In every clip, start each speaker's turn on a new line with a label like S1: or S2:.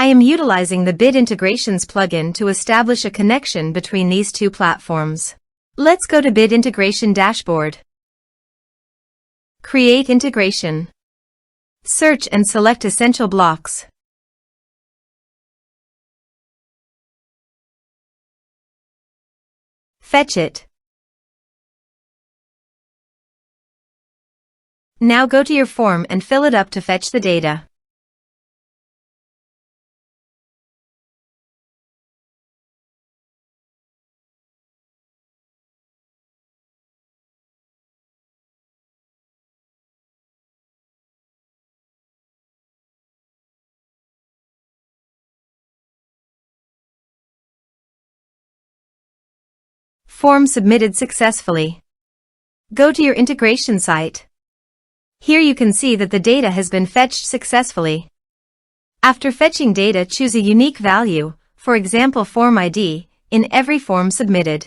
S1: I am utilizing the Bit Integrations plugin to establish a connection between these two platforms. Let's go to Bit Integration Dashboard. Create integration. Search and select Essential Blocks. Fetch it. Now go to your form and fill it up to fetch the data. Form submitted successfully. Go to your integration site. Here you can see that the data has been fetched successfully. After fetching data, choose a unique value, for example form ID, in every form submitted.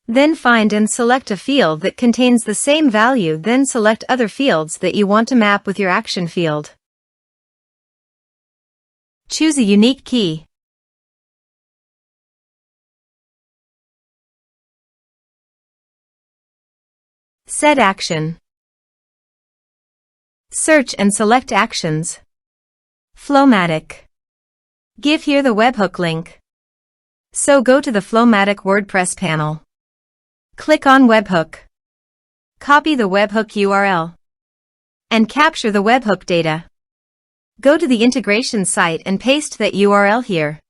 S1: Then find and select a field that contains the same value, then select other fields that you want to map with your action field. Choose a unique key. Set action. Search and select actions. FlowMattic. Give here the webhook link. So go to the FlowMattic WordPress panel. Click on webhook. Copy the webhook URL. And capture the webhook data. Go to the integration site and paste that URL here.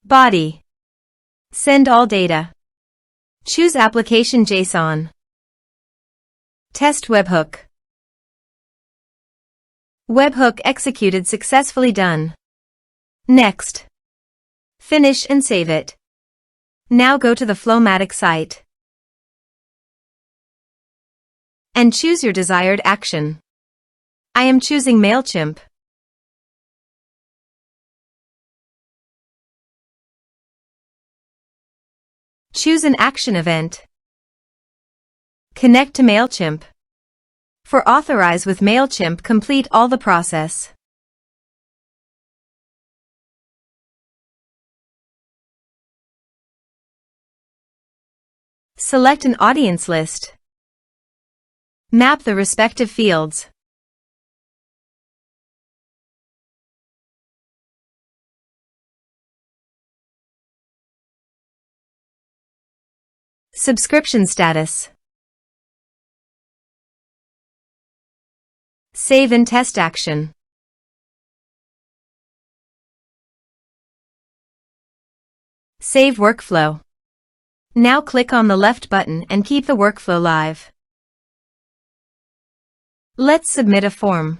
S1: Body. Send all data. Choose Application JSON. Test webhook. Webhook executed successfully. Done. Next. Finish and save it. Now go to the FlowMattic site and choose your desired action. I am choosing MailChimp. Choose an action event. Connect to MailChimp. For Authorize with MailChimp, complete all the process. Select an audience list. Map the respective fields. Subscription status. Save and test action. Save workflow. Now click on the left button and keep the workflow live. Let's submit a form.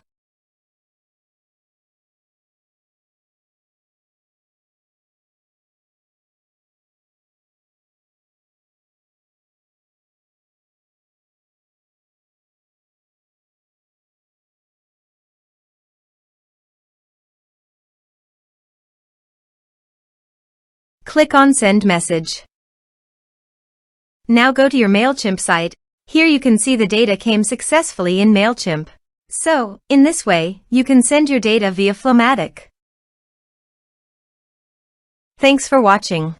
S1: Click on Send Message. Now go to your MailChimp site. Here you can see the data came successfully in MailChimp. So, in this way, you can send your data via FlowMattic. Thanks for watching.